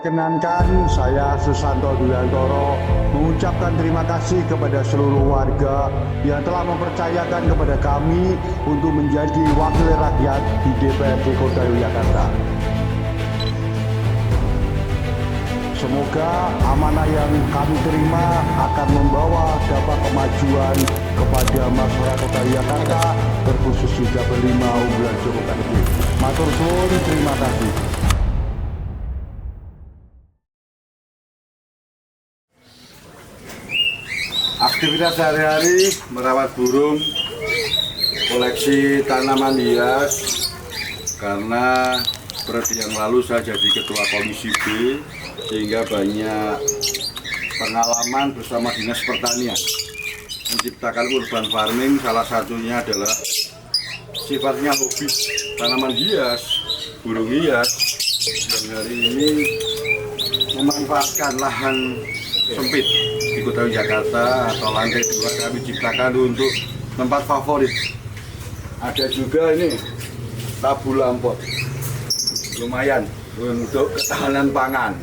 Perkenankan saya Susanto Duyantoro mengucapkan terima kasih kepada seluruh warga yang telah mempercayakan kepada kami untuk menjadi wakil rakyat di DPRD Kota Yogyakarta. Semoga amanah yang kami terima akan membawa dampak kemajuan kepada masyarakat Kota Yogyakarta, terkhusus di Dapil 5 unggulan Joko Target. Matur suwun, terima kasih. Aktivitas sehari-hari merawat burung, koleksi tanaman hias, karena periode yang lalu saya jadi ketua komisi B, sehingga banyak pengalaman bersama Dinas Pertanian menciptakan urban farming. Salah satunya adalah sifatnya hobi tanaman hias, burung hias, yang hari ini memanfaatkan lahan sempit di Kota Jakarta atau lantai 2 kami ciptakan untuk tempat favorit. Ada juga ini tabu lampot, lumayan untuk ketahanan pangan.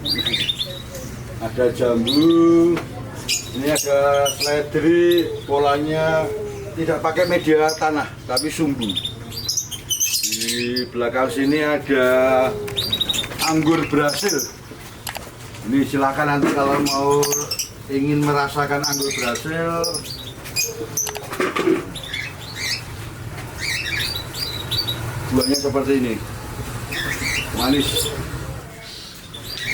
Ada jambu, ini ada seledri, polanya tidak pakai media tanah tapi sumbu. Di belakang sini ada anggur Brasil. Ini silakan nanti kalau mau ingin merasakan anggur Brasil, buahnya seperti ini, manis.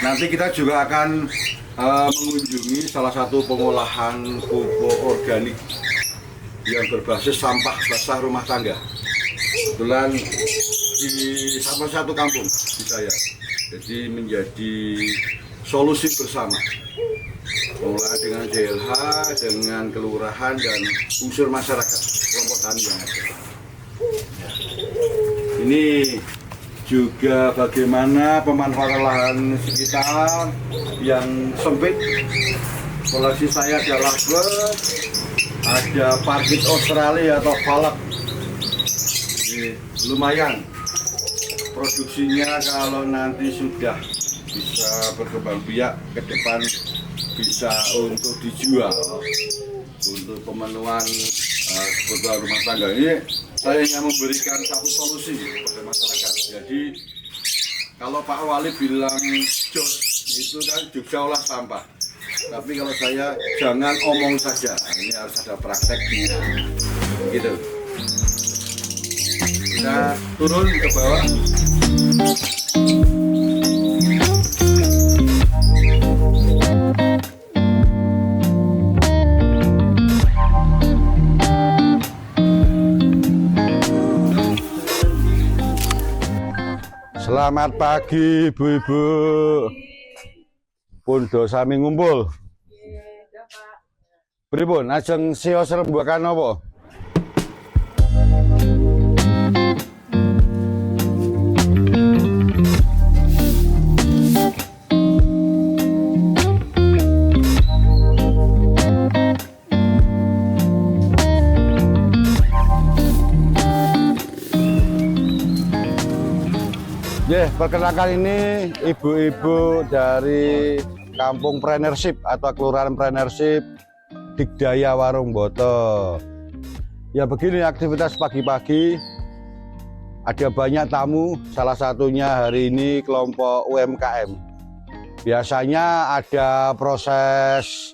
Nanti kita juga akan mengunjungi salah satu pengolahan pupuk organik yang berbasis sampah basah rumah tangga. Kebetulan di salah satu kampung di saya, jadi menjadi solusi bersama, mulai dengan JLH, dengan kelurahan dan unsur masyarakat, kelompok tani yang ada. Ini juga bagaimana pemanfaatan lahan sekitar yang sempit. Koleksi saya ada lovebird, ada parkit Australia atau falak. Ini lumayan produksinya, kalau nanti sudah bisa berkembang biak ke depan, bisa untuk dijual untuk pemenuhan kebutuhan rumah tangga. Ini saya ingin memberikan satu solusi kepada masyarakat. Jadi kalau Pak Wali bilang jos itu kan juga olah sampah, tapi kalau saya jangan omong saja, ini harus ada prakteknya gitu. Kita turun ke bawah. Selamat pagi ibu-ibu. Pun sami ngumpul. Pripun ajeng sios rembukan apa? Perkenalkan, ini ibu-ibu dari Kampung Preneurship atau Kelurahan Preneurship Digdaya Warung Boto. Ya begini aktivitas pagi-pagi, ada banyak tamu, salah satunya hari ini kelompok UMKM. Biasanya ada proses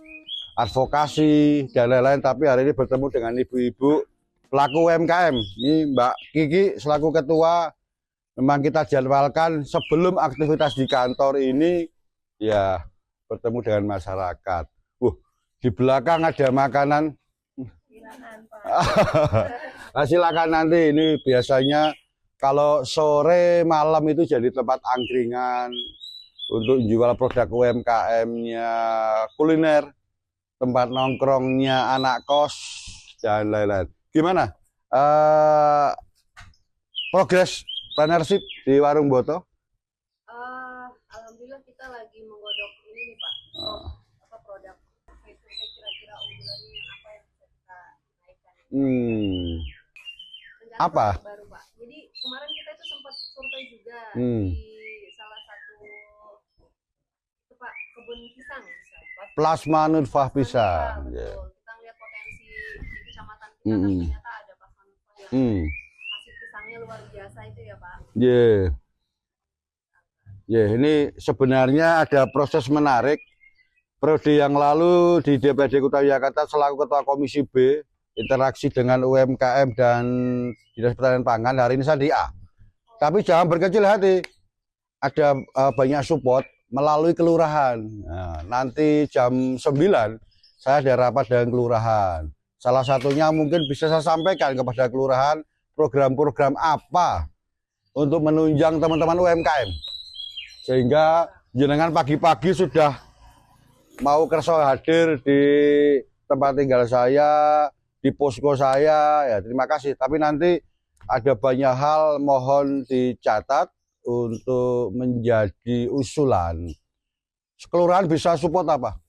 advokasi dan lain-lain, tapi hari ini bertemu dengan ibu-ibu pelaku UMKM. Ini Mbak Kiki selaku ketua. Memang kita jadwalkan sebelum aktivitas di kantor ini, ya bertemu dengan masyarakat. Di belakang ada makanan. Silakan nanti, ini biasanya kalau sore malam itu jadi tempat angkringan untuk jual produk UMKM-nya, kuliner, tempat nongkrongnya anak kos dan lain-lain. Gimana progres Preneurship di Warung Boto? Alhamdulillah kita lagi menggodok ini nih Pak. Apa produk kira-kira unggulannya apa yang bisa kita naikkan? Apa? Baru Pak. Jadi kemarin kita itu sempat survei juga di salah satu kebun pisang bisa. Plasma Nutfah pisang. Betul. Yeah. Kita lihat potensi di kecamatan kita kan ternyata ada plasma Nutfah yang hasil pisangnya luar biasa itu ya Pak. Ini sebenarnya ada proses menarik. Periode yang lalu di DPRD Kota Yogyakarta selaku Ketua Komisi B, interaksi dengan UMKM dan Dinas Pertanian Pangan, hari ini saya di A. Tapi jangan berkecil hati, ada banyak support melalui kelurahan. Nah, nanti jam 9 saya ada rapat dengan kelurahan. Salah satunya mungkin bisa saya sampaikan kepada kelurahan program-program apa untuk menunjang teman-teman UMKM. Sehingga jenengan pagi-pagi sudah mau kerso hadir di tempat tinggal saya, di posko saya, ya terima kasih. Tapi nanti ada banyak hal mohon dicatat untuk menjadi usulan. Kelurahan bisa support apa?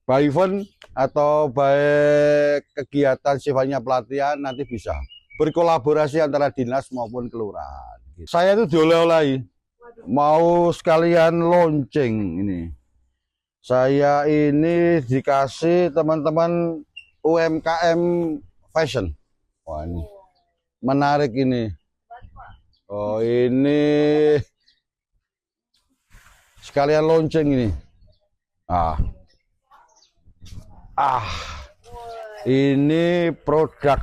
By event atau by kegiatan sifatnya pelatihan nanti bisa. Berkolaborasi antara dinas maupun kelurahan. Saya itu dioleh-olehi. Mau sekalian launching ini. Saya ini dikasih teman-teman UMKM fashion. Wah ini menarik ini. Oh ini sekalian launching ini. Ini produk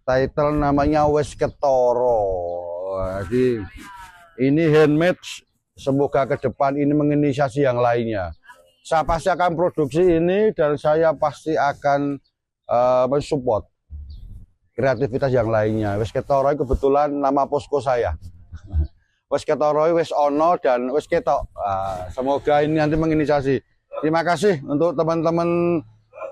title namanya Wes Ketoro. Jadi ini handmade, semoga ke depan ini menginisiasi yang lainnya. Saya pasti akan produksi ini dan saya pasti akan mensupport kreativitas yang lainnya. Wes Ketoro kebetulan nama posko saya. Wes Ketoro wes ono dan wes ketok. Semoga ini nanti menginisiasi. Terima kasih untuk teman-teman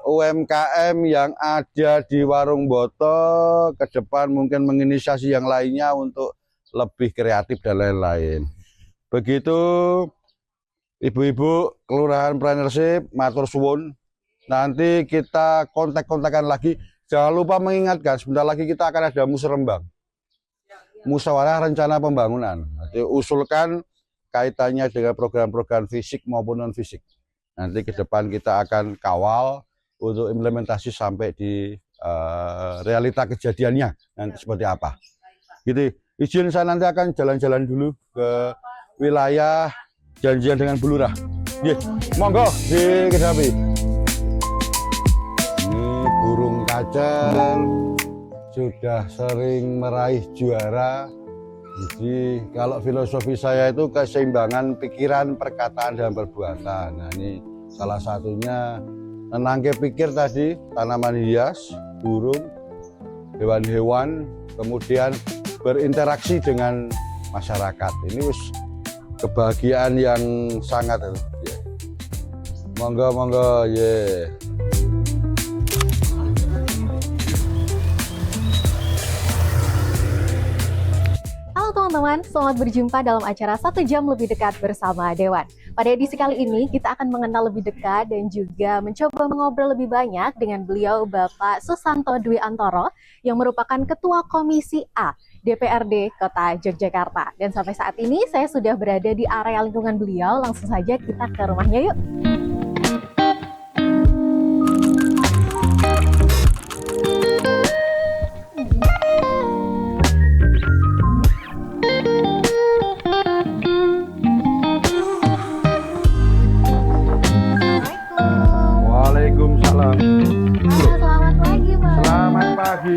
UMKM yang ada di Warung Boto. Ke depan mungkin menginisiasi yang lainnya untuk lebih kreatif dan lain-lain. Begitu ibu-ibu kelurahan Partnership, matur suwun. Nanti kita kontak-kontakan lagi. Jangan lupa mengingatkan, sebentar lagi kita akan ada musrembang. Musyawarah rencana pembangunan. Nanti usulkan kaitannya dengan program-program fisik maupun non-fisik. Nanti ke depan kita akan kawal untuk implementasi sampai di realita kejadiannya nanti seperti apa. Gitu. Izin saya nanti akan jalan-jalan dulu ke wilayah janjian dengan Bu Lurah. Monggo di Kedapi. Ini burung kacang sudah sering meraih juara. Jadi kalau filosofi saya itu keseimbangan pikiran, perkataan, dan perbuatan. Nah ini salah satunya menangke pikir tadi, tanaman hias, burung, hewan-hewan, kemudian berinteraksi dengan masyarakat. Ini kebahagiaan yang sangat. Monggo, ye. Halo teman-teman, selamat berjumpa dalam acara 1 jam lebih dekat bersama Dewan. Pada edisi kali ini kita akan mengenal lebih dekat dan juga mencoba mengobrol lebih banyak dengan beliau Bapak Susanto Dwi Antoro yang merupakan Ketua Komisi A DPRD Kota Yogyakarta. Dan sampai saat ini saya sudah berada di area lingkungan beliau, langsung saja kita ke rumahnya yuk. Waalaikumsalam. Selamat pagi Pak. Selamat pagi.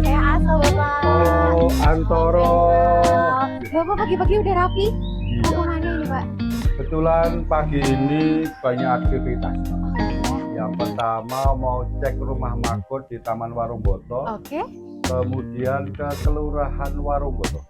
Saya Asa Bapak. Oh, Antoro. Bapak pagi-pagi udah rapi? Iya. Mau kemana ini Pak? Kebetulan pagi ini banyak aktivitas. Yang pertama mau cek rumah makmur di Taman Warung Boto. Oke. Kemudian ke Kelurahan Warung Boto.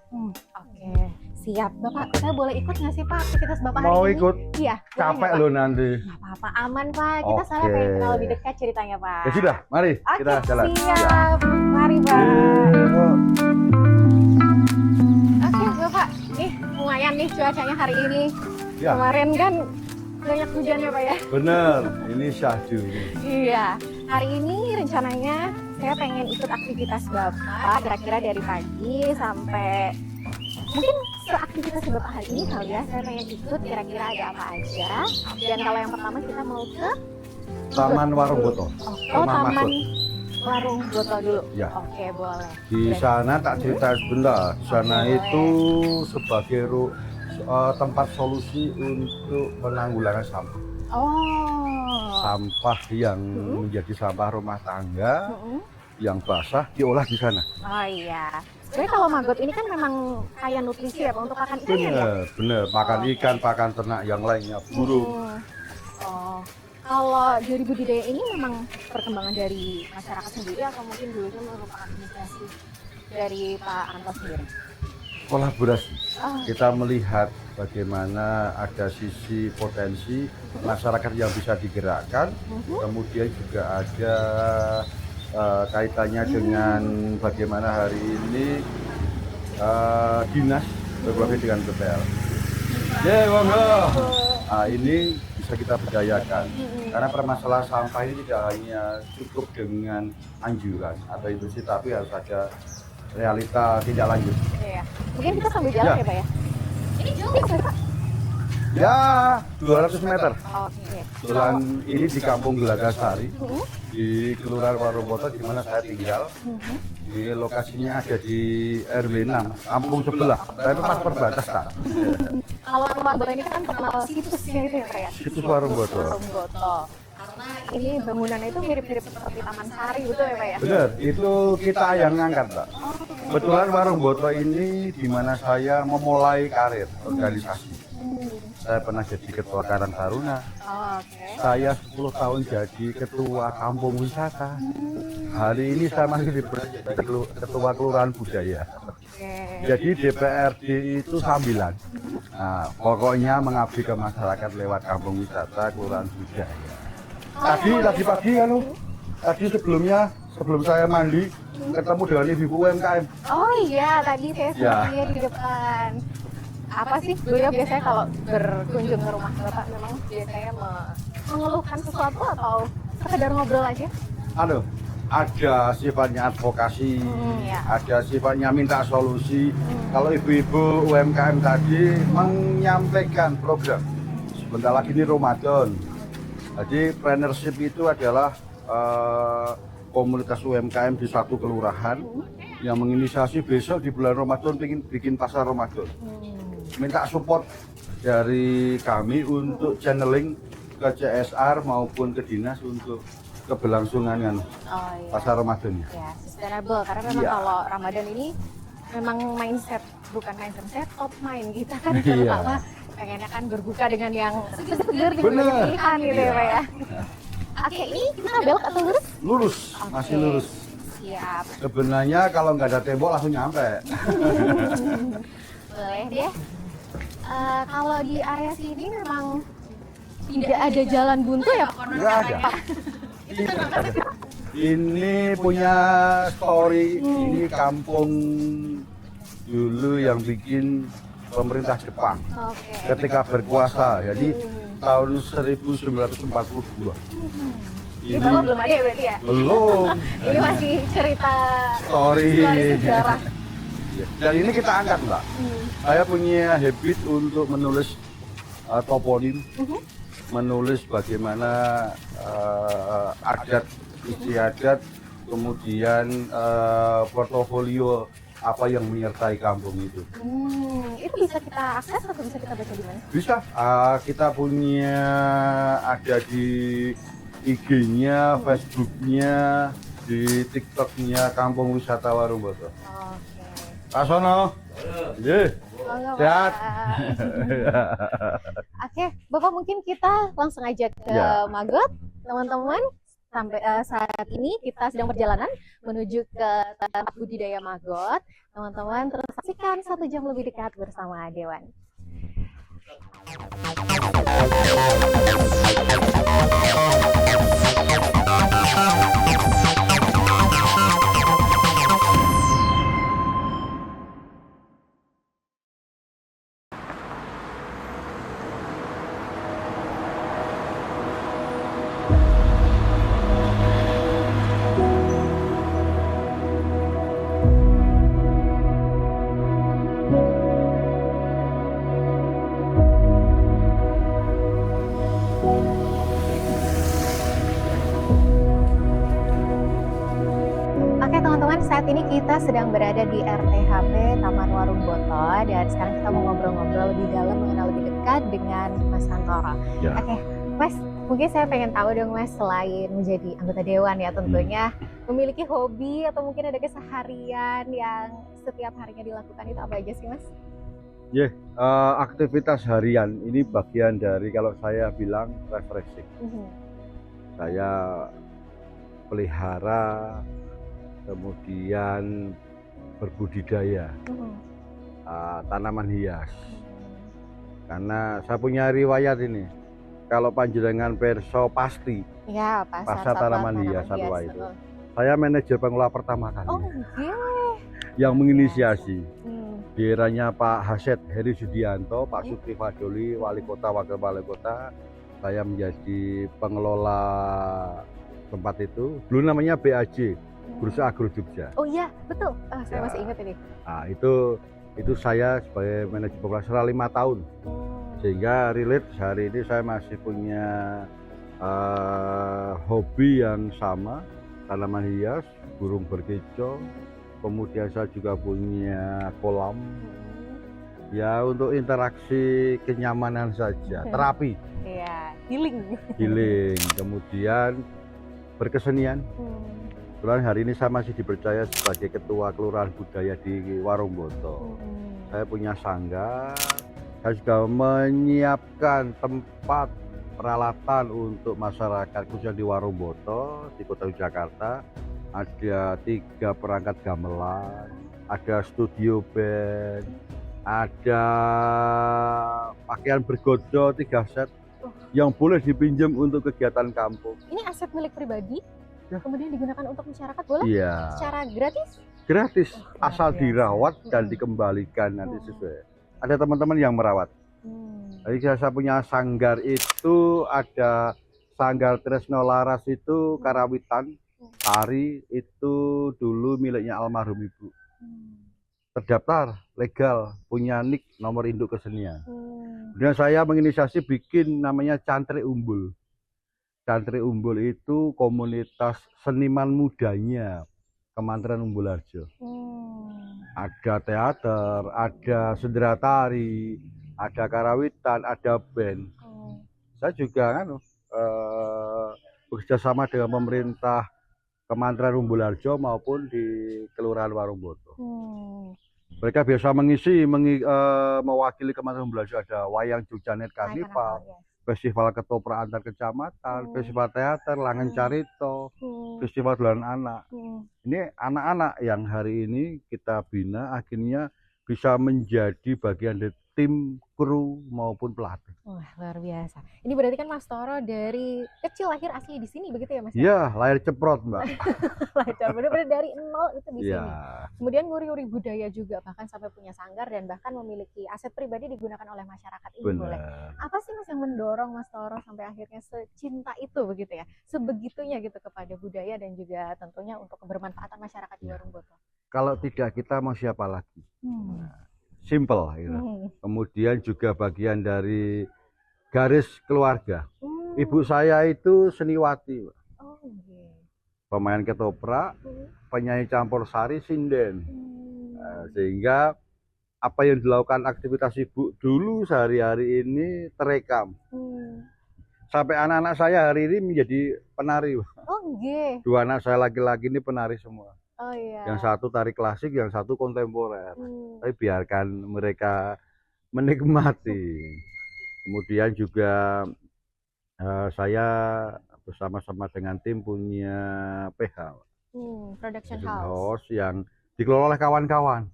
Oke. Siap. Bapak, saya boleh ikut nggak sih Pak aktivitas Bapak hari Mau ini? ikut? Iya. Capek lo nanti. Nggak apa-apa, aman Pak. Kita Oke. soalnya pengen kenal lebih dekat ceritanya Pak. Ya sudah, mari Oke, kita jalan. siap. Mari Pak. Ya. Oke Bapak, nih lumayan nih cuacanya hari ini. Ya. Kemarin kan banyak hujan ya Pak ya? Bener, ini syahdu. Iya, hari ini rencananya saya pengen ikut aktivitas Bapak kira-kira dari pagi sampai mungkin seaktivitas Bapak hari ini kali ya, saya pengen ikut kira-kira ada apa aja. Dan kalau yang pertama kita mau ke Taman Warung Boto. Rumah Taman Mahfud. Warung Boto dulu. Ya. Oke, boleh. Di sana tak cerita sebentar. Di sana itu sebagai tempat solusi untuk penanggulangan sampah. Oh. Sampah yang menjadi sampah rumah tangga yang basah diolah di sana. Oh iya. Sebenarnya kalau maggot ini kan memang kaya nutrisi ya Pak, untuk pakan ikan ya? Bener. Pakan ikan, pakan ternak yang lainnya, burung. Oh. Kalau dari budidaya ini memang perkembangan dari masyarakat sendiri atau mungkin dulunya merupakan inisiasi dari Pak Anto sendiri? Kolaborasi. Oh. Kita melihat bagaimana ada sisi potensi masyarakat yang bisa digerakkan, kemudian juga ada kaitannya dengan bagaimana hari ini dinas berkoordinasi dengan BPL. Monggo. Nah, ini bisa kita berdayakan karena permasalahan sampah ini tidak hanya cukup dengan anjuran atau instruksi, tapi harus ada realita tidak lanjut. Iya. Mungkin kita sambil jalan ya Pak ya? Ini jauh ya Pak? Ya, 200 meter. Oke. Kebetulan ini di Kampung Gelagasari, di Kelurahan Warung Boto, di mana saya tinggal. Di lokasinya ada di RW 6, kampung sebelah, tapi pas perbatasan. Tak? Kalau Warung Boto ini kan terkenal situsnya itu ya Pak ya? Situs Warung Boto. Warung Boto. Karena ini bangunannya itu mirip-mirip seperti Taman Sari, betul ya Pak ya? Benar, itu kita yang ngangkat, Pak. Kebetulan Warung Boto ini di mana saya memulai karir organisasi. Saya pernah jadi ketua Karang Taruna. Oke. Saya 10 tahun jadi ketua kampung wisata. Hari ini saya masih di ketua kelurahan budaya. Oke. Jadi DPRD itu sambilan. Nah, pokoknya mengabdi ke masyarakat lewat kampung wisata, kelurahan budaya. Tadi pagi kan, tadi sebelum saya mandi ketemu dengan ibu UMKM. Oh iya, tadi saya sempat lihat di depan. Apa sih beliau biasanya kalau berkunjung ke rumah Bapak memang biasanya mengeluhkan sesuatu atau sekedar ngobrol aja? Ada sifatnya advokasi, Ya. ada sifatnya minta solusi. Kalau ibu-ibu UMKM tadi menyampaikan program. Sebentar lagi ini Ramadan. Jadi partnership itu adalah komunitas UMKM di satu kelurahan yang menginisiasi besok di bulan Ramadan bikin pasar Ramadan. Minta support dari kami untuk channeling ke CSR maupun ke dinas untuk keberlangsungan pasar Ramadan. Ya, sustainable karena memang kalau Ramadan ini memang bukan mindset top mind kita kan terutama pengennya kan berbuka dengan yang segar dengan banyak pilihan gitu ya Pak ya. Oke, ini kita belok atau lurus? Lurus, masih lurus. Siap. Sebenarnya kalau nggak ada tembok langsung nyampe. Boleh deh. Kalau di area sini memang tidak ada jalan buntu ya Pak? Nggak ada. Ini punya story, ini kampung dulu yang bikin pemerintah Jepang ketika berkuasa, jadi tahun 1942. Ini Bapak belum ada ya berarti ya? Belum. Ini masih cerita Story. sejarah. Dan ini kita angkat, Mbak. Saya punya habit untuk menulis toponim, menulis bagaimana adat, istiadat, kemudian portofolio apa yang menyertai kampung itu. Itu bisa kita akses atau bisa kita baca di mana? Bisa, kita punya ada di IG-nya, Facebook-nya, di TikTok-nya Kampung Wisata Warung Boto. Oke. Pak Sono, sehat. Oke, Bapak mungkin kita langsung aja ke Maggot, teman-teman. Sampai saat ini kita sedang perjalanan menuju ke tempat budidaya maggot. Teman-teman terus saksikan 1 jam lebih dekat bersama Dewan. Saat ini kita sedang berada di RTHP Taman Warung Boto dan sekarang kita mau ngobrol-ngobrol lebih dalam, mengenal lebih dekat dengan Mas Santoro. Ya. Oke, Mas, mungkin saya pengen tahu dong Mas, selain menjadi anggota dewan ya tentunya, memiliki hobi atau mungkin ada keseharian yang setiap harinya dilakukan itu apa aja sih Mas? Aktivitas harian ini bagian dari kalau saya bilang refreshing. Saya pelihara, kemudian berbudidaya tanaman hias. Karena saya punya riwayat ini, kalau panjenengan perso pasti Ya, pasar tanaman hias Satwa itu. betul. Saya manajer pengelola pertama kali Oh, oke. yang menginisiasi. Hmm. Di eranya Pak Haset Heri Sudianto, Pak Sukri Fadoli, Wali Kota, Wakil Wali Kota, saya menjadi pengelola tempat itu. Dulu namanya BAJ, Bursa Agro Jogja. Oh iya, betul. Saya Ya. masih ingat ini. Nah, itu saya sebagai manajer pengelola selama 5 tahun. Sehingga relate hari ini saya masih punya hobi yang sama, tanaman hias, burung berkicau. Kemudian saya juga punya kolam, ya untuk interaksi kenyamanan saja, terapi, Iya, healing. healing, kemudian berkesenian. Kebetulan hari ini saya masih dipercaya sebagai Ketua Kelurahan Budaya di Warung Boto. Saya punya sanggar, saya juga menyiapkan tempat peralatan untuk masyarakat khususnya di Warung Boto, di Kota Jakarta. Ada 3 perangkat gamelan, ada studio band, ada pakaian bergodo 3 set yang boleh dipinjam untuk kegiatan kampung. Ini aset milik pribadi, Ya. kemudian digunakan untuk masyarakat, boleh? Iya, Secara gratis? gratis, luar asal biasa. dirawat dan dikembalikan nanti sesuai. Ada teman-teman yang merawat. Jadi saya punya sanggar itu, ada sanggar Tresno Laras itu karawitan. Tari itu dulu miliknya almarhum ibu. Terdaftar legal, punya nik nomor induk kesenian. Kemudian saya menginisiasi bikin namanya Cantrik Umbul. Cantrik Umbul itu komunitas seniman mudanya Kementerian Umbul Harjo. Ada teater, ada sendera tari, ada karawitan, ada band. Saya juga bekerja sama dengan pemerintah Kementerian Umbul Harjo maupun di Kelurahan Warung Boto. Mereka biasa mewakili Kementerian Umbul Harjo, ada Wayang Jogjanet Karnival, Festival Ketoprak Antar Kecamatan, Festival Teater, Langen Carito, Festival Dolanan Anak. Ini anak-anak yang hari ini kita bina akhirnya bisa menjadi bagian dari tim, kru maupun pelatih. Wah, luar biasa. Ini berarti kan Mas Toro dari kecil lahir asli di sini begitu ya Mas? Iya, lahir ceprot Mbak. Benar-benar dari nol itu di Iya. sini. Kemudian nguri-nguri budaya juga, bahkan sampai punya sanggar dan bahkan memiliki aset pribadi digunakan oleh masyarakat ini. Boleh. Benar. Apa sih Mas yang mendorong Mas Toro sampai akhirnya secinta itu begitu ya? Sebegitunya gitu kepada budaya dan juga tentunya untuk kebermanfaatan masyarakat di Warung Boto. Kalau tidak kita mau siapa lagi? Simple gitu. Kemudian juga bagian dari garis keluarga. Ibu saya itu seniwati, Mbak. Oh, okay. Pemain ketoprak, penyanyi campur sari, sinden. Sehingga apa yang dilakukan aktivitas ibu dulu sehari-hari ini terekam. Sampai anak-anak saya hari ini menjadi penari. Oh, okay. 2 anak saya laki-laki ini penari semua. Oh iya. Yang satu tari klasik, yang satu kontemporer. Tapi biarkan mereka menikmati. Kemudian juga saya bersama-sama dengan tim punya PH, Production House yang dikelola oleh kawan-kawan.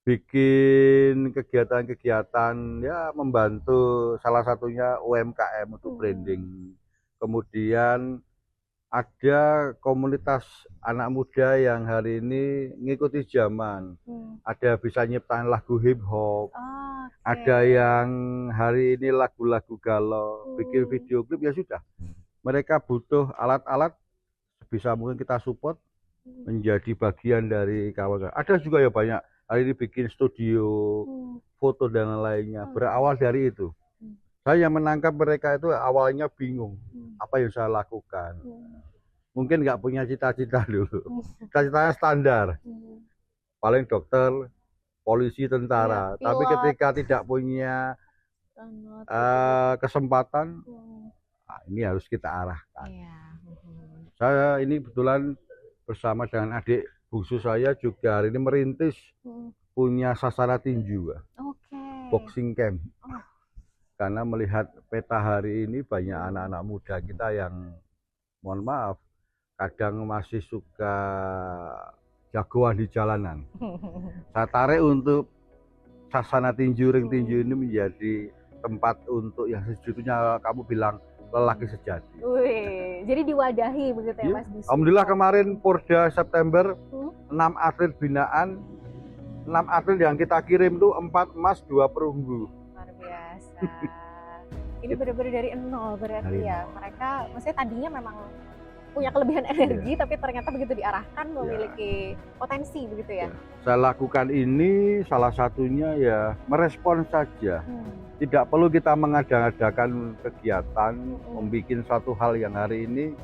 Bikin kegiatan-kegiatan ya membantu salah satunya UMKM untuk branding. Kemudian ada komunitas anak muda yang hari ini ngikuti zaman. Ada bisa nyiptain lagu hip hop. Ada yang hari ini lagu-lagu galau, bikin video klip, ya sudah. Mereka butuh alat-alat, bisa mungkin kita support menjadi bagian dari kawan-kawan. Ada juga ya banyak hari ini bikin studio, foto dan lainnya. Berawal dari itu. Saya yang menangkap mereka itu awalnya bingung apa yang saya lakukan. mungkin nggak punya cita-cita dulu. Cita-citanya standar, paling dokter, polisi, tentara. Ya, Tapi pilot. ketika tidak punya kesempatan, nah, ini harus kita arahkan. Iya. Saya ini kebetulan bersama dengan adik bungsu saya juga hari ini merintis punya sasana tinju, Oke. boxing camp. Oh. Karena melihat peta hari ini banyak anak-anak muda kita yang, mohon maaf, kadang masih suka jagoan di jalanan. Saya tarik untuk sasana tinju, ring tinju ini menjadi tempat untuk yang sejujurnya kamu bilang lelaki sejati. Wih, jadi diwadahi begitu ya, Ya, Mas Bisu? alhamdulillah kemarin Porda September 6 atlet binaan, 6 atlet yang kita kirim tuh 4 emas 2 perunggu. Luar biasa. Ini benar-benar dari nol berarti Dari ya. Mereka maksudnya tadinya memang punya kelebihan energi, tapi ternyata begitu diarahkan memiliki potensi begitu ya. Saya lakukan ini salah satunya ya merespon saja. Tidak perlu kita mengada-adakan kegiatan, membuat suatu hal yang hari ini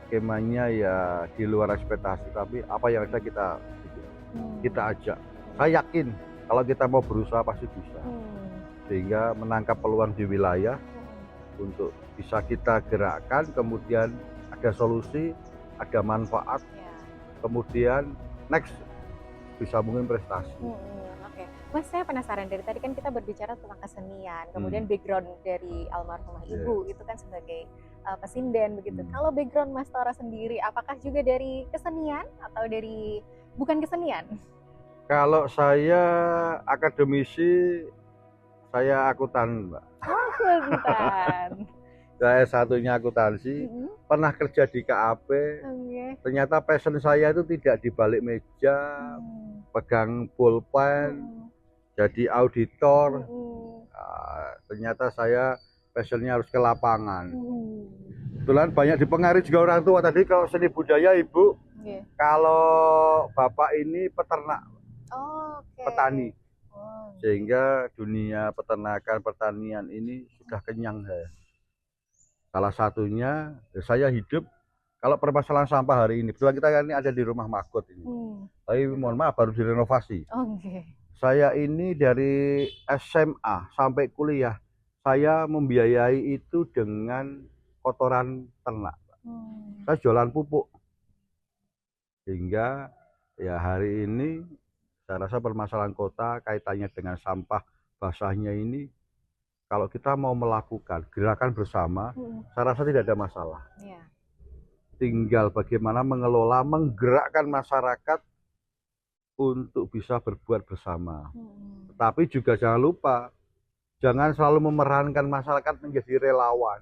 skemanya ya di luar ekspektasi, tapi apa yang ada kita ajak. Saya yakin kalau kita mau berusaha pasti bisa. Sehingga menangkap peluang di wilayah untuk bisa kita gerakkan, kemudian ada solusi, ada manfaat, kemudian next bisa mungkin prestasi. Oke, Mas, saya penasaran, dari tadi kan kita berbicara tentang kesenian, kemudian background dari almarhumah ibu itu kan sebagai pesinden begitu. Kalau background Mas Tora sendiri, apakah juga dari kesenian atau dari bukan kesenian? Kalau saya akademisi, saya akuntan, Mbak. Oh, akuntan. Saya satunya akuntansi, pernah kerja di KAP. Ternyata passion saya itu tidak di balik meja, pegang pulpen, jadi auditor. Ternyata saya passionnya harus ke lapangan. Kebetulan banyak dipengaruhi juga orang tua. Tadi kalau seni budaya Ibu, kalau Bapak ini peternak, petani. Sehingga dunia peternakan, pertanian ini sudah kenyang saya. Salah satunya saya hidup, kalau permasalahan sampah hari ini, kebetulan kita ini ada di rumah Magot ini. Tapi mohon maaf baru direnovasi. Saya ini dari SMA sampai kuliah, saya membiayai itu dengan kotoran ternak. Saya jualan pupuk. Sehingga ya hari ini saya rasa permasalahan kota kaitannya dengan sampah basahnya ini, kalau kita mau melakukan gerakan bersama, saya rasa tidak ada masalah. Tinggal bagaimana mengelola, menggerakkan masyarakat untuk bisa berbuat bersama. Tapi juga jangan lupa, jangan selalu memerankan masyarakat menjadi relawan.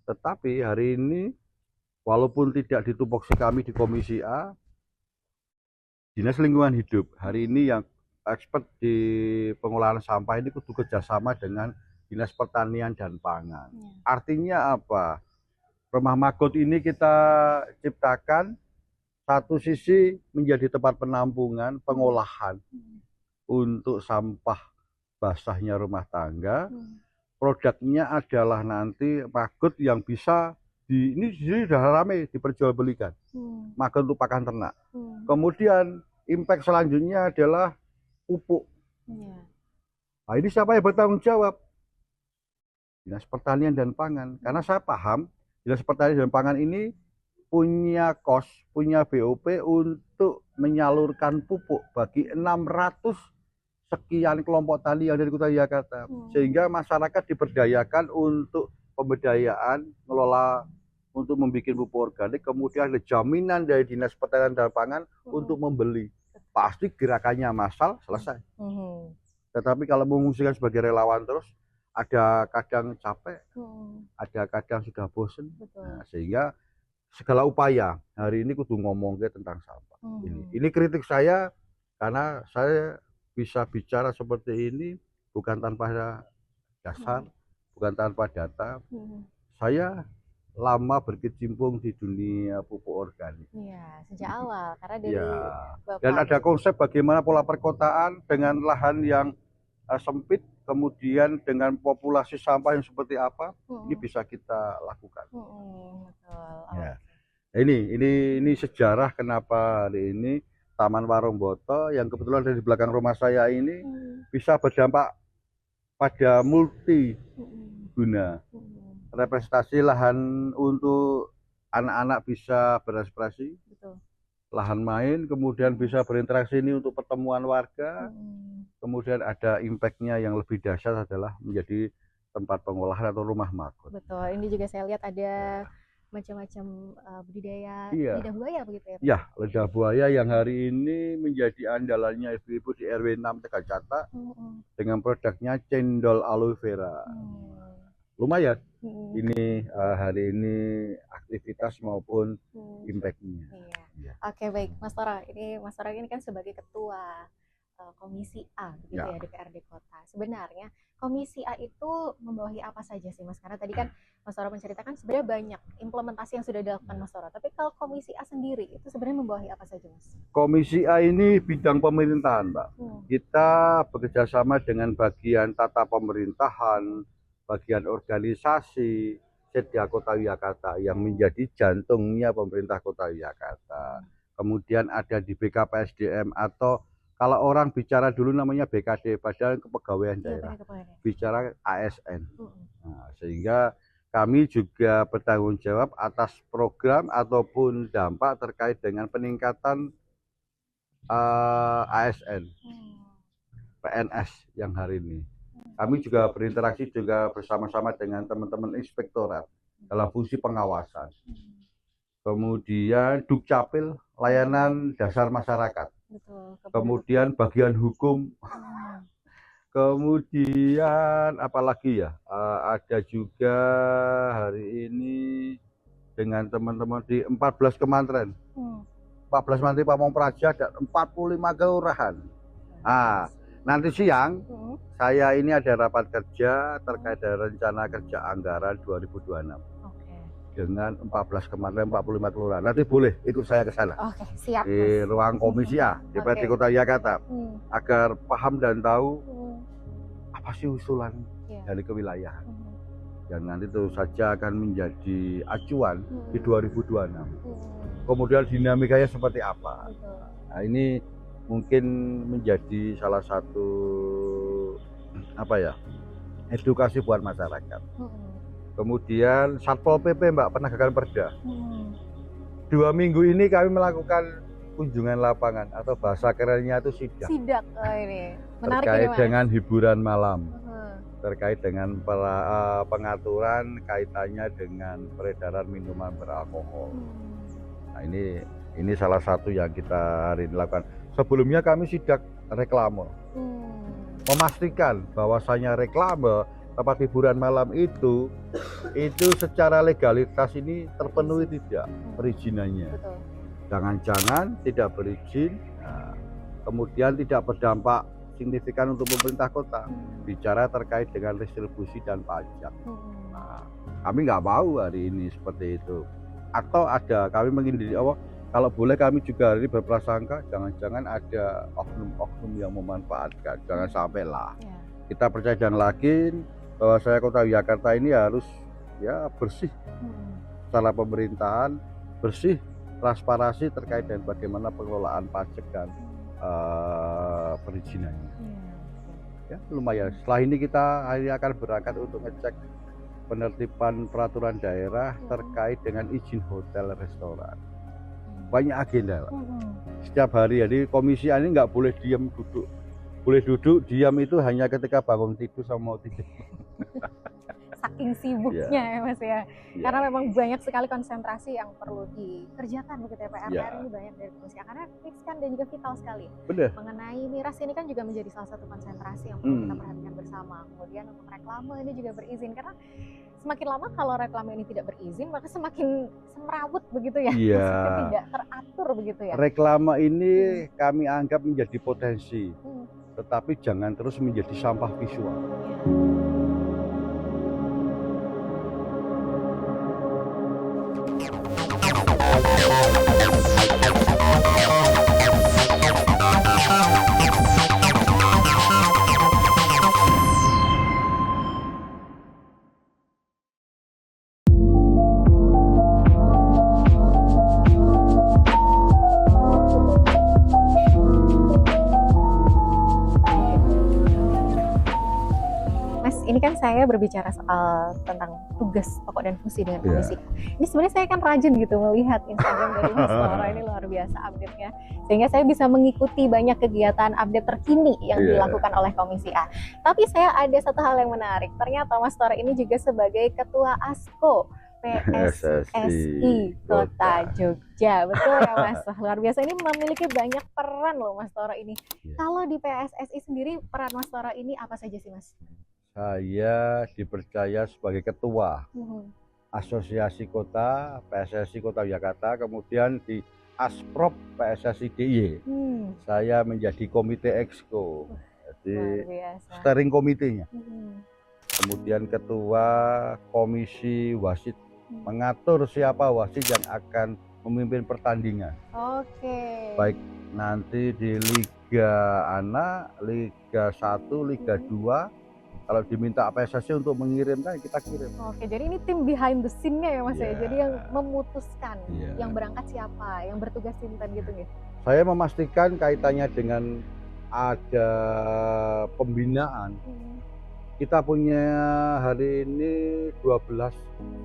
Tetapi hari ini, walaupun tidak ditupoksi kami di Komisi A, Dinas Lingkungan Hidup hari ini yang expert di pengolahan sampah ini kudu kerjasama dengan Dinas Pertanian dan Pangan. Artinya apa? Rumah Magot ini kita ciptakan satu sisi menjadi tempat penampungan, pengolahan untuk sampah basahnya rumah tangga. Produknya adalah nanti Magot yang bisa ini sudah ramai diperjualbelikan. Magot untuk pakan ternak. Kemudian impact selanjutnya adalah pupuk. Nah, ini siapa yang bertanggung jawab? Dinas Pertanian dan Pangan. Karena saya paham Dinas Pertanian dan Pangan ini punya kos, punya BOP untuk menyalurkan pupuk bagi 600 sekian kelompok tani yang dari Kota Jakarta. Sehingga masyarakat diberdayakan untuk pemberdayaan, ngelola untuk membuat pupuk organik, kemudian ada jaminan dari Dinas Pertanian dan Pangan untuk membeli. Pasti gerakannya massal, selesai. Tetapi kalau mengungsikan sebagai relawan terus, ada kadang capek, ada kadang sudah bosen. Nah, sehingga segala upaya hari ini kudu ngomong tentang sampah. Ini kritik saya karena saya bisa bicara seperti ini bukan tanpa dasar, bukan tanpa data. Saya lama berkecimpung di dunia pupuk organik. Sejak awal karena dari Bapak. Dan ada konsep bagaimana pola perkotaan dengan lahan yang sempit kemudian dengan populasi sampah yang seperti apa, ini bisa kita lakukan. Betul. Ya. Ini sejarah kenapa hari ini Taman Warung Boto yang kebetulan ada di belakang rumah saya ini bisa berdampak pada multi guna. Representasi lahan untuk anak-anak bisa berekspresi, lahan main, kemudian bisa berinteraksi ini untuk pertemuan warga, kemudian ada impact-nya yang lebih dahsyat adalah menjadi tempat pengolahan atau rumah magot. Betul, ini juga saya lihat ada macam-macam budidaya lidah buaya begitu ya? Ya, lidah buaya yang hari ini menjadi andalannya ibu-ibu di RW 6 Tegacata dengan produknya cendol aloe vera. Lumayan, ini hari ini aktivitas maupun impact-nya. Iya. Oke, baik Mas Toro, ini Mas Toro ini kan sebagai ketua Komisi A begitu ya DPRD Kota. Sebenarnya Komisi A itu membawahi apa saja sih Mas? Karena tadi kan Mas Toro menceritakan sebenarnya banyak implementasi yang sudah dilakukan Mas Toro. Tapi kalau Komisi A sendiri itu sebenarnya membawahi apa saja Mas? Komisi A ini bidang pemerintahan Mbak. Kita bekerja sama dengan bagian tata pemerintahan, bagian organisasi, Setda Kota Yogyakarta yang menjadi jantungnya pemerintah Kota Yogyakarta. Kemudian ada di BKPSDM atau kalau orang bicara dulu namanya BKD, Badan Kepegawaian Daerah, bicara ASN. Nah, sehingga kami juga bertanggung jawab atas program ataupun dampak terkait dengan peningkatan ASN, PNS yang hari ini. Kami juga berinteraksi juga bersama-sama dengan teman-teman inspektorat dalam fungsi pengawasan. Kemudian Dukcapil, layanan dasar masyarakat. Kemudian bagian hukum. Kemudian apalagi ya? Ada juga hari ini dengan teman-teman di 14 kementerian. 14 Menteri Pamong Praja dan 45 kelurahan. Nanti siang saya ini ada rapat kerja terkait dengan rencana kerja anggaran 2026. Dengan 14 kementerian 45 kelurahan. Nanti boleh ikut saya ke sana. Siap. Di ruang Komisi A DPRD Kota Yogyakarta agar paham dan tahu apa sih usulan dari kewilayahan. Dan nanti tentu saja akan menjadi acuan di 2026. Kemudian dinamikanya seperti apa. Nah, ini mungkin menjadi salah satu edukasi buat masyarakat. Kemudian Satpol PP Mbak, penegakan perda. 2 minggu ini kami melakukan kunjungan lapangan atau bahasa kerennya itu sidak. Ini menarik terkait ini, dengan hiburan malam, terkait dengan pengaturan kaitannya dengan peredaran minuman beralkohol. Nah, ini salah satu yang kita hari ini lakukan. Sebelumnya kami sidak reklame, memastikan bahwasanya reklame tempat hiburan malam itu secara legalitas ini terpenuhi tidak perizinannya. Jangan-jangan tidak berizin, kemudian tidak berdampak signifikan untuk pemerintah kota. Bicara terkait dengan distribusi dan pajak. Kami nggak mau hari ini seperti itu. Atau ada kami menghindari kalau boleh kami juga hari ini berprasangka jangan-jangan ada oknum-oknum yang memanfaatkan. Jangan sampai lah. Kita percaya dan yakin bahwa saya Kota Yogyakarta ini harus bersih secara pemerintahan, bersih, transparansi terkait dengan bagaimana pengelolaan pajak dan perizinannya. Ya, lumayan. Setelah ini kita hari akan berangkat untuk ngecek penertiban peraturan daerah terkait dengan izin hotel restoran. Banyak agenda, Pak. Setiap hari jadi komisi ini nggak boleh diam duduk. Boleh duduk, diam itu hanya ketika bangun tidur sama mau tidur. Saking sibuknya ya Mas ya. Karena memang banyak sekali konsentrasi yang perlu dikerjakan begitu ya Pak. RR ini banyak dari komisi karena riskan dan juga vital sekali. Benar. Mengenai miras ini kan juga menjadi salah satu konsentrasi yang perlu kita perhatikan bersama. Kemudian untuk reklame ini juga berizin karena semakin lama kalau reklame ini tidak berizin maka semakin semrawut begitu ya. Maksudnya tidak teratur begitu ya. Reklame ini kami anggap menjadi potensi. Tetapi jangan terus menjadi sampah visual. saya berbicara soal tentang tugas pokok dan fungsi dengan Iya. komisi A. Ini sebenarnya saya kan rajin gitu melihat Instagram dari Mas Toro, ini luar biasa update-nya. Sehingga saya bisa mengikuti banyak kegiatan update terkini yang Iya. dilakukan oleh komisi A. Tapi saya ada satu hal yang menarik. Ternyata Mas Toro ini juga sebagai ketua ASKO PSSI Kota Jogja. Betul ya Mas? Wah, luar biasa, ini memiliki banyak peran loh Mas Toro ini. Iya. Kalau di PSSI sendiri peran Mas Toro ini apa saja sih Mas? Saya dipercaya sebagai ketua Mhm. Asosiasi Kota PSSI Kota Yogyakarta, kemudian di Asprop PSSI DIY. Saya menjadi komite exco, Luar jadi biasa. steering komitenya. Mhm. Kemudian ketua komisi wasit, mengatur siapa wasit yang akan memimpin pertandingan. Oke. Baik nanti di Liga Anak, Liga 1, Liga 2, kalau diminta PSSI untuk mengirimkan, kita kirim. Oke, jadi ini tim behind the scene-nya ya Mas ya. Iya. Jadi yang memutuskan Iya. yang berangkat siapa, yang bertugas sinten gitu nih. Saya memastikan kaitannya dengan ada pembinaan. Kita punya hari ini 12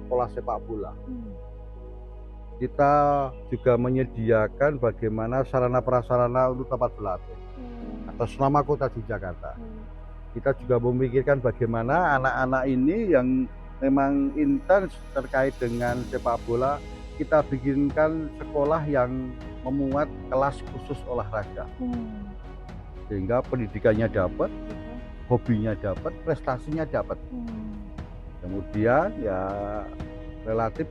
sekolah sepak bola. Kita juga menyediakan bagaimana sarana prasarana untuk tempat berlatih atas nama Kota Yogyakarta. Kita juga memikirkan bagaimana anak-anak ini yang memang intens terkait dengan sepak bola, kita bikinkan sekolah yang memuat kelas khusus olahraga. Sehingga pendidikannya dapat, hobinya dapat, prestasinya dapat. Kemudian ya relatif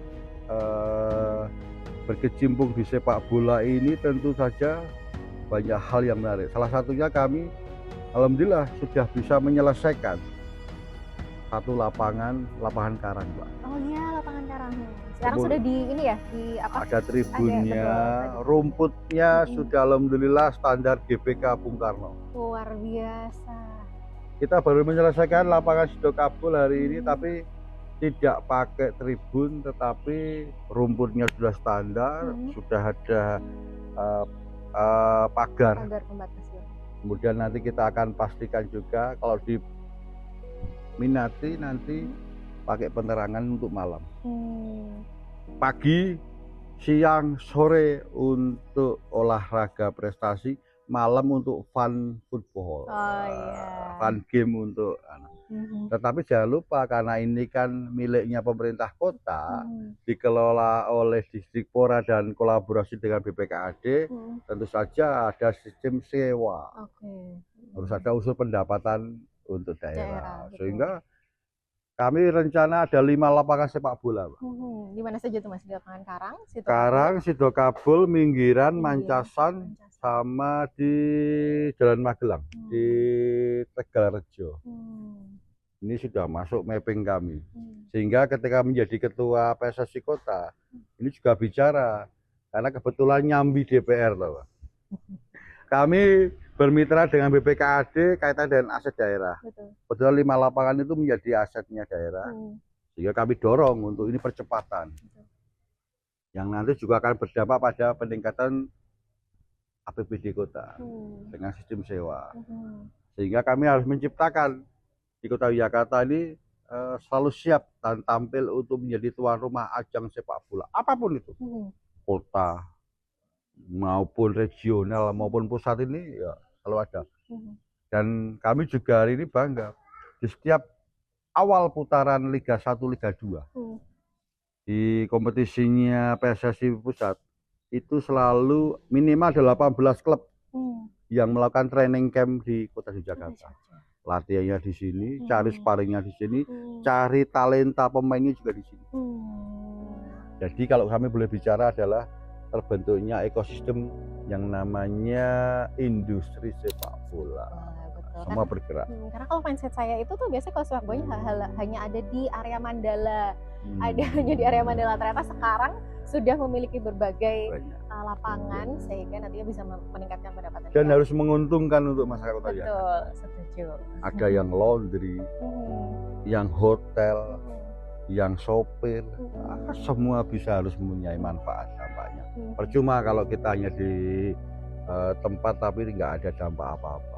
berkecimpung di sepak bola ini tentu saja banyak hal yang menarik. Salah satunya kami alhamdulillah sudah bisa menyelesaikan satu lapangan karang, Mbak. Oh iya, lapangan karang. Sekarang Betul. sudah di ini ya, di apa? Ada tribunnya, betul. rumputnya sudah alhamdulillah standar GBK Bung Karno. Luar biasa. Kita baru menyelesaikan lapangan Sido Kabul hari ini, tapi tidak pakai tribun, tetapi rumputnya sudah standar, sudah ada pagar. Pagar pembatas ya. Kemudian nanti kita akan pastikan juga kalau diminati nanti pakai penerangan untuk malam. Pagi, siang, sore untuk olahraga prestasi, malam untuk fun football. Oh iya. Fun game untuk anak. Tetapi jangan lupa karena ini kan miliknya pemerintah kota, dikelola oleh Distrik-Pora dan kolaborasi dengan BPKAD, tentu saja ada sistem sewa. Harus ada unsur pendapatan untuk daerah. Betul. Sehingga kami rencana ada 5 lapangan sepak bola. Di mana saja tuh Mas? Di lapangan Karang, Sido Karang, Sido Kabul, Minggiran, Minggiran, Mancasan, sama di Jalan Magelang, di Tegalrejo. Ini sudah masuk mapping kami. Sehingga ketika menjadi ketua PSSI Kota, ini juga bicara. Karena kebetulan nyambi DPR loh. Kami bermitra dengan BPKAD kaitan dengan aset daerah. Kebetulan 5 lapangan itu menjadi asetnya daerah. Sehingga kami dorong untuk ini percepatan. Yang nanti juga akan berdampak pada peningkatan APBD kota dengan sistem sewa. Sehingga kami harus menciptakan di Kota Yogyakarta ini selalu siap dan tampil untuk menjadi tuan rumah ajang sepak bola apapun itu, kota maupun regional maupun pusat ini ya selalu ada. Dan kami juga hari ini bangga di setiap awal putaran Liga 1, Liga 2 di kompetisinya PSSI Pusat itu selalu minimal 18 klub yang melakukan training camp di Kota Yogyakarta. Latihannya di sini, cari sparringnya di sini, cari talenta pemainnya juga di sini. Jadi kalau kami boleh bicara adalah terbentuknya ekosistem yang namanya industri sepak bola. Semua bergerak. Karena kalau mindset saya itu tuh biasanya kalau sepak bola hanya ada di area Mandala, ada hanya di area Mandala. Ternyata sekarang sudah memiliki berbagai lapangan sehingga nantinya bisa meningkatkan pendapatan. Dan harus menguntungkan untuk masyarakat Kota Yogyakarta. Betul, setuju. Ada yang laundry, yang hotel, yang sopir, semua bisa harus mempunyai manfaat dampaknya. Percuma kalau kita hanya di tempat tapi nggak ada dampak apa-apa.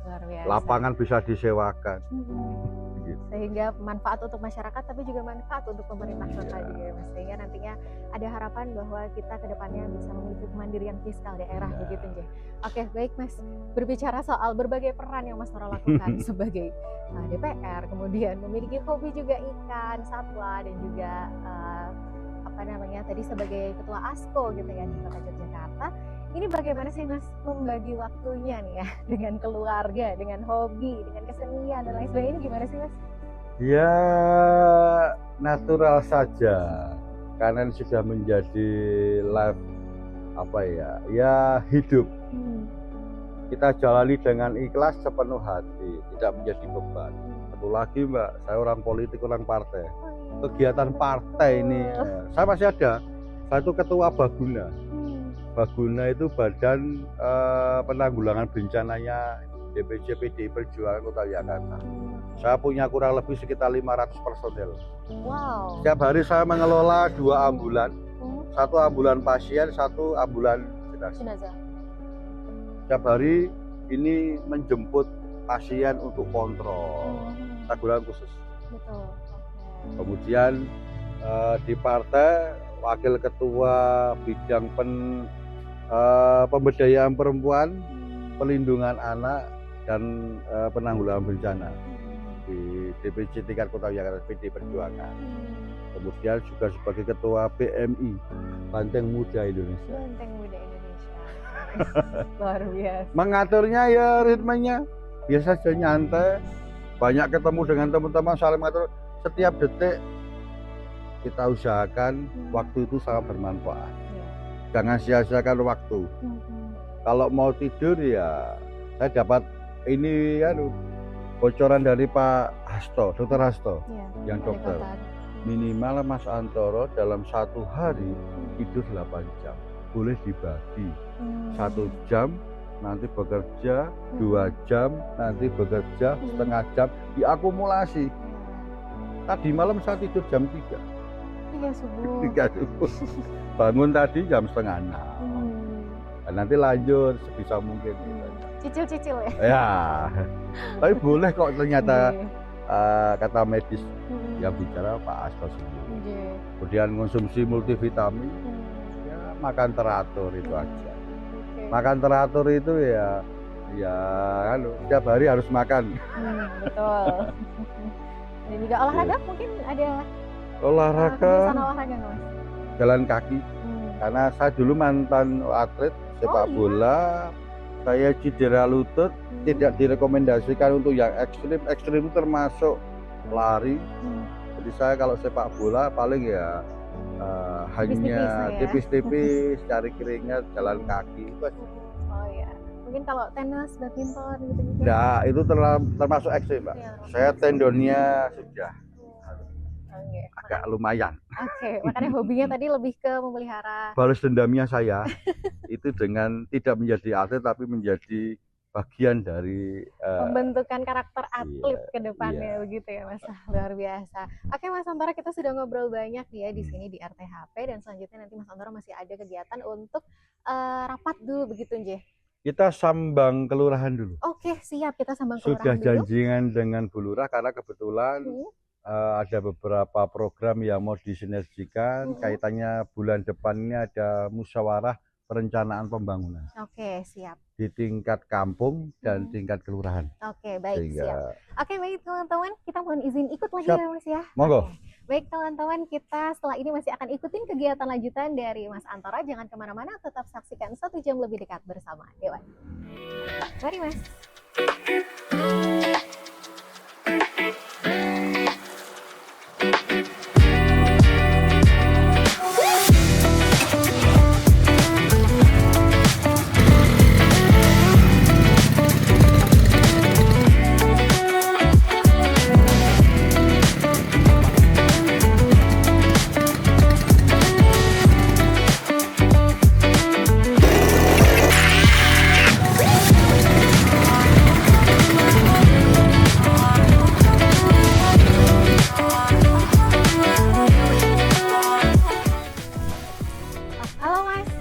Luar biasa. Lapangan bisa disewakan. Gitu. sehingga manfaat untuk masyarakat tapi juga manfaat untuk pemerintah kota juga ya Mas, sehingga nantinya ada harapan bahwa kita kedepannya bisa memiliki kemandirian fiskal daerah begitu Nggih. Oke baik Mas, berbicara soal berbagai peran yang Mas Toro lakukan sebagai DPR, kemudian memiliki hobi juga ikan, satwa dan juga tadi sebagai ketua ASKO gitu ya di Kota Yogyakarta. Ini bagaimana sih Mas membagi waktunya nih ya dengan keluarga, dengan hobi, dengan kesenian dan lain sebagainya, gimana sih Mas? Ya natural saja, karena sudah menjadi life hidup. Kita jalani dengan ikhlas sepenuh hati, tidak menjadi beban. Satu lagi Mbak, saya orang politik, orang partai. Kegiatan partai ini, saya masih ada. Saya itu ketua Baguna. Baguna itu Badan Penanggulangan Bencananya DPC PDI Perjuangan Kota Yogyakarta. Saya punya kurang lebih sekitar 500 personel. Wow. Setiap hari saya mengelola 2 ambulan, 1 ambulan pasien, 1 ambulan jenazah. Setiap hari ini menjemput pasien untuk kontrol, tanggulan khusus. Betul. Kemudian di partai wakil ketua bidang pemberdayaan perempuan, pelindungan anak dan penanggulangan bencana di DPC tingkat Kota Yogyakarta PDI Perjuangan. Kemudian juga sebagai ketua BMI Banteng Muda Indonesia. Banteng Muda Indonesia. Luar biasa. Mengaturnya ya ritmenya biasa saja, nyantai. Banyak ketemu dengan teman-teman, saling mengatur. Setiap detik kita usahakan waktu itu sangat bermanfaat. Jangan sia-siakan waktu. Kalau mau tidur ya saya dapat ini bocoran dari Pak Hasto, Dokter Hasto, yang dokter. Minimal Mas Antoro dalam 1 hari tidur 8 jam. Boleh dibagi. 1 jam nanti bekerja, 2 jam nanti bekerja, setengah jam diakumulasi. Tadi malam saya tidur jam 3. 3 subuh. 3 subuh. Bangun tadi jam setengah 6. Dan nanti lanjut sebisa mungkin. Cicil-cicil ya? Ya. Tapi boleh kok ternyata kata medis yang bicara Pak Asto sendiri. Kemudian konsumsi multivitamin, ya makan teratur itu aja. Makan teratur itu ya setiap hari harus makan. Betul. Dan juga olahraga mungkin ada olahraga nggak Mas? Jalan kaki. Karena saya dulu mantan atlet sepak bola, saya cedera lutut, tidak direkomendasikan untuk yang ekstrim. Ekstrim itu termasuk lari. Jadi saya kalau sepak bola paling ya hanya tipis-tipis, cari keringat, jalan kaki. Oh ya, mungkin kalau tenis, badminton gitu-gitu. Nah, itu termasuk ekstrim, Mbak. Ya, saya tendonnya sudah agak lumayan. Oke, makanya hobinya tadi lebih ke memelihara. Balas dendamnya saya itu dengan tidak menjadi atlet tapi menjadi bagian dari pembentukan karakter atlet ke depannya begitu ya Mas. Luar biasa. Oke Mas Antoro, kita sudah ngobrol banyak ya di sini di RTHP, dan selanjutnya nanti Mas Antoro masih ada kegiatan untuk rapat dulu begitu nggih. Kita sambang kelurahan dulu. Oke, siap, kita sambang kelurahan Sudah dulu. janjian dengan Bu Lurah karena kebetulan ada beberapa program yang mau disinergikan. Kaitannya bulan depan ini ada musyawarah perencanaan pembangunan. Oke, siap. Di tingkat kampung dan tingkat kelurahan. Oke, baik, siap. Oke, baik teman-teman, kita mohon izin ikut lagi siap. ya Mas ya. Monggo. Baik teman-teman, kita setelah ini masih akan ikutin kegiatan lanjutan dari Mas Antoro. Jangan kemana-mana, tetap saksikan 1 jam lebih dekat bersama Dewan. Mari Mas.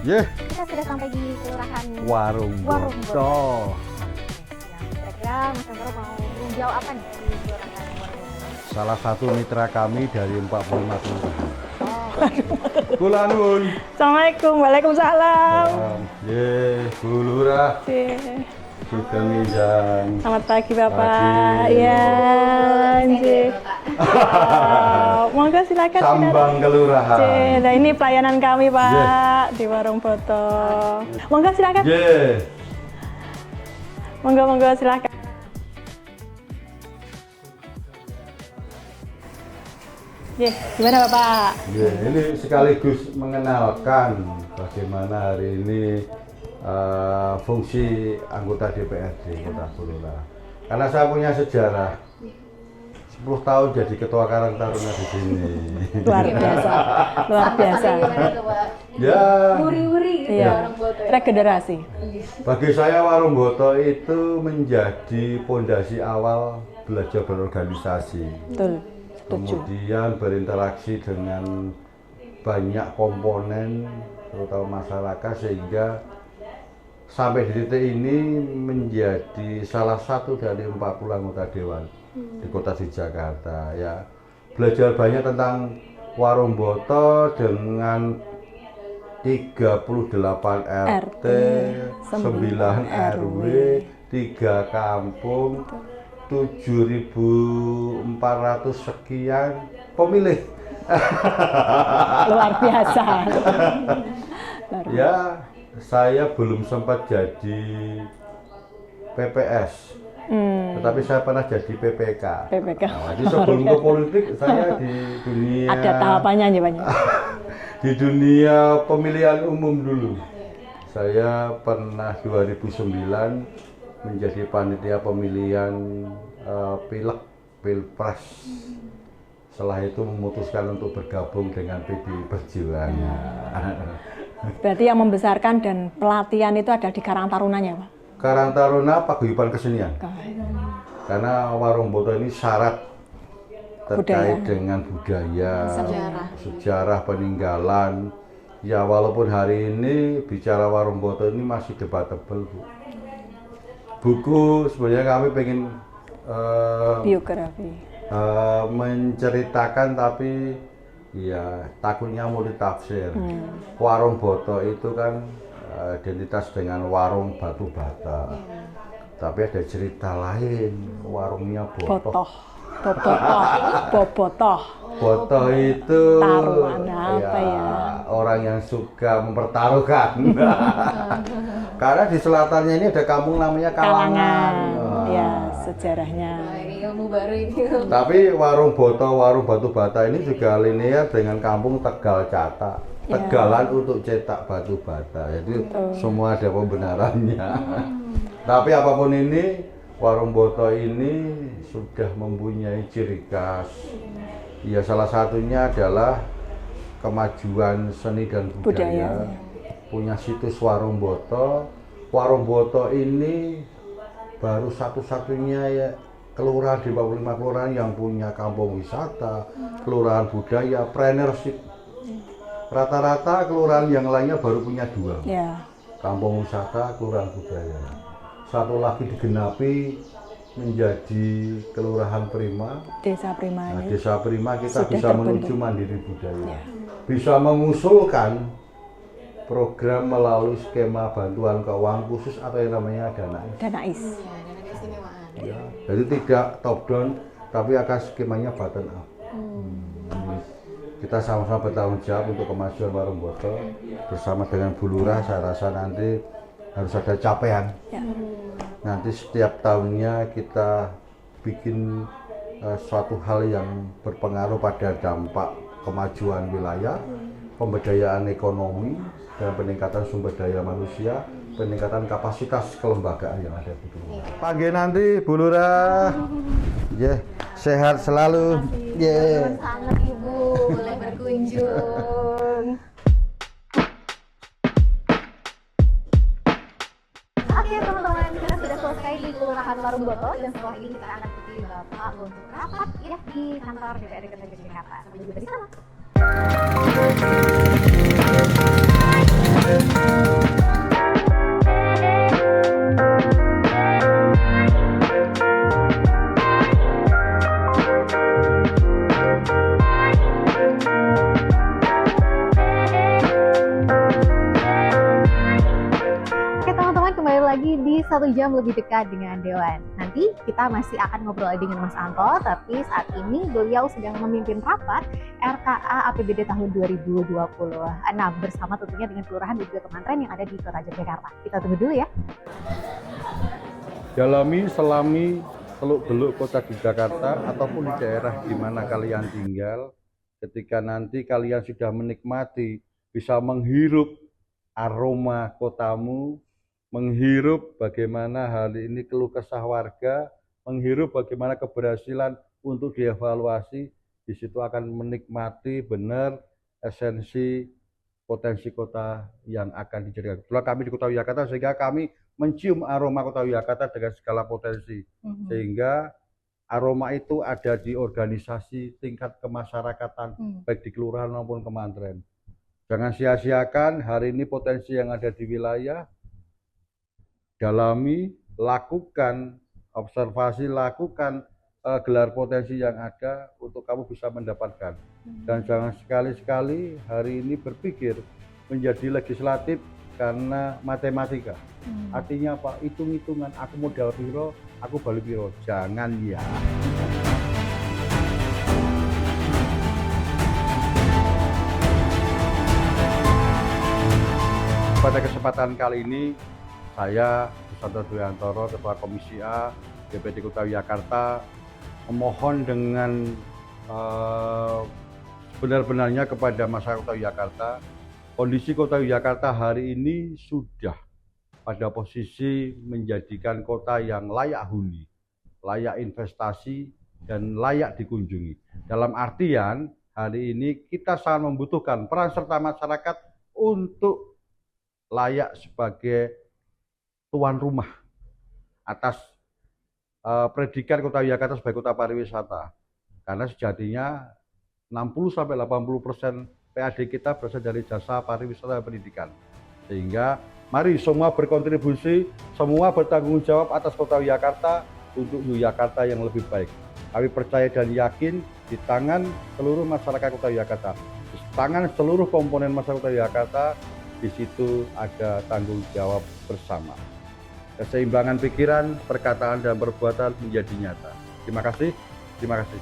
Kita sudah sampai di kelurahan Warung Boto. Kira-kira Mas Antoro mau menjawab apa nih di kelurahan Warung Boto? salah satu mitra kami dari 45 kelurahan. Kula nuwun. Assalamualaikum, waalaikumsalam. Ye, Bu Lurah. Sugeng Minjang. Selamat pagi Bapak. Pagi. Iya, nggih. Monggo silakan. Sambang Kelurahan. Nah ini pelayanan kami Pak di Warung Boto. Monggo silakan. Ye. Monggo silakan. Gimana Bapak? Ya, ini sekaligus mengenalkan bagaimana hari ini fungsi anggota DPRD Kota Bulura. Karena saya punya sejarah 10 tahun jadi ketua Karang Taruna di sini. Luar biasa. Ya. Wuri-wuri gitu Iya. Warung Boto ya. Regenerasi. Bagi saya Warung Boto itu menjadi pondasi awal belajar berorganisasi. Betul. Setuju. Kemudian berinteraksi dengan banyak komponen terutama masyarakat sehingga sampai di titik ini menjadi salah satu dari 40 anggota dewan di kota di Jakarta ya. Belajar banyak tentang Warung Boto dengan 38 RT, 9 RW, 3 kampung, 7.400 sekian pemilih. Luar biasa. Ya, saya belum sempat jadi PPS, tetapi saya pernah jadi PPK. PPK. Nah, jadi sebelum ke politik, saya di dunia Ada tahapannya nih Pak. di dunia pemilihan umum dulu. Saya pernah 2009 menjadi panitia pemilihan pilek pilpres. Setelah itu memutuskan untuk bergabung dengan PDI Perjuangan. Berarti yang membesarkan dan pelatihan itu ada di Karang Tarunanya Pak? Karang Taruna paguyuban kesenian. Karena Warung Boto ini syarat terkait dengan budaya, sejarah peninggalan. Ya walaupun hari ini bicara Warung Boto ini masih debatable, Bu. Buku sebenarnya kami pengen Biografi. Menceritakan tapi ya takutnya multitafsir. Warung Boto itu kan identitas dengan warung batu bata. Tapi ada cerita lain, warungnya Botoh. Bobotoh. Botoh itu Taruhan apa ya? Orang yang suka mempertaruhkan. Karena di selatannya ini ada kampung namanya Kalangan. Ya, sejarahnya. Ini ilmu baru ini. Tapi warung Boto, warung batu bata ini juga linear dengan kampung Tegal Cata. Tegalan untuk cetak batu bata. Jadi semua ada pembenarannya. Tapi apapun ini, Warung Boto ini sudah mempunyai ciri khas. Ya salah satunya adalah kemajuan seni dan budaya. Punya situs Warung Boto. Warung Boto ini baru satu-satunya ya kelurahan di 45 kelurahan yang punya kampung wisata, kelurahan budaya, preneurship. Rata-rata kelurahan yang lainnya baru punya 2. Ya. Kampung wisata, kelurahan budaya. Satu lagi digenapi menjadi kelurahan Prima. Desa Prima. Nah, Desa Prima kita Sudah bisa terbentuk. menuju mandiri budaya. Bisa mengusulkan program melalui skema bantuan keuangan khusus atau yang namanya Danais. Danais. Ya, jadi tidak top down, tapi akan skemanya bottom up. Kita sama-sama bertanggung jawab untuk kemajuan Warung Boto bersama dengan Bu Lurah. Saya rasa nanti harus ada capaian. Ya. Nanti setiap tahunnya kita bikin suatu hal yang berpengaruh pada dampak kemajuan wilayah, pemberdayaan ekonomi, dan peningkatan sumber daya manusia, peningkatan kapasitas kelembagaan yang ada di Bulura. Pagi nanti Bu Lurah, sehat selalu. Sangat Ibu, boleh berkunjung. Oke teman-teman, kita sudah selesai di Kelurahan Warung Boto dan setelah ini kita akan ikuti Bapak untuk rapat ya di kantor DPRD Kota Jakarta. Sampai jumpa di sana. 1 jam lebih dekat dengan Dewan. Nanti kita masih akan ngobrol dengan Mas Anto, tapi saat ini beliau sedang memimpin rapat RKA APBD tahun 2020. Nah, bersama tentunya dengan kelurahan dan juga kementerian yang ada di Kota Yogyakarta. Kita tunggu dulu ya. Dalami, selami, teluk-beluk kota Yogyakarta ataupun di daerah di mana kalian tinggal, ketika nanti kalian sudah menikmati, bisa menghirup aroma kotamu, menghirup bagaimana hari ini keluh kesah warga, menghirup bagaimana keberhasilan untuk dievaluasi, di situ akan menikmati benar esensi potensi kota yang akan dijadikan. Itulah kami di Kota Yogyakarta, sehingga kami mencium aroma Kota Yogyakarta dengan segala potensi, sehingga aroma itu ada di organisasi tingkat kemasyarakatan, baik di kelurahan maupun kementerian. Jangan sia-siakan hari ini potensi yang ada di wilayah, dalami, lakukan observasi, lakukan gelar potensi yang ada untuk kamu bisa mendapatkan. Dan jangan sekali-sekali hari ini berpikir menjadi legislatif karena matematika. Artinya apa? Hitung-hitungan, aku modal piro, aku balik piro. Jangan ya. Pada kesempatan kali ini, saya Susanto Dwiantoro, Ketua Komisi A DPD Kota Yogyakarta, memohon dengan benar-benarnya kepada masyarakat Kota Yogyakarta, kondisi Kota Yogyakarta hari ini sudah pada posisi menjadikan kota yang layak huni, layak investasi, dan layak dikunjungi. Dalam artian, hari ini kita sangat membutuhkan peran serta masyarakat untuk layak sebagai tuan rumah atas predikat Kota Yogyakarta sebagai kota pariwisata. Karena sejatinya 60-80% PAD kita berasal dari jasa pariwisata dan pendidikan. Sehingga mari semua berkontribusi, semua bertanggung jawab atas Kota Yogyakarta untuk Yogyakarta yang lebih baik. Kami percaya dan yakin di tangan seluruh masyarakat Kota Yogyakarta, di tangan seluruh komponen masyarakat Kota Yogyakarta, di situ ada tanggung jawab bersama. Keseimbangan pikiran, perkataan, dan perbuatan menjadi nyata. Terima kasih. Terima kasih.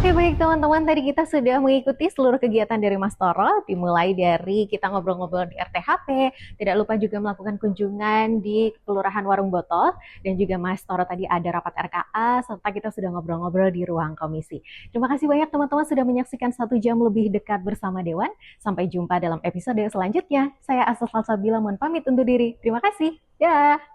Oke, baik teman-teman, tadi kita sudah mengikuti seluruh kegiatan dari Mas Toro, dimulai dari kita ngobrol-ngobrol di RTHP, tidak lupa juga melakukan kunjungan di Kelurahan Warung Botol, dan juga Mas Toro tadi ada rapat RKA, serta kita sudah ngobrol-ngobrol di ruang komisi. Terima kasih banyak teman-teman sudah menyaksikan 1 jam lebih dekat bersama Dewan. Sampai jumpa dalam episode selanjutnya. Saya Asal Salsabila, mohon pamit undur diri. Terima kasih. Dah.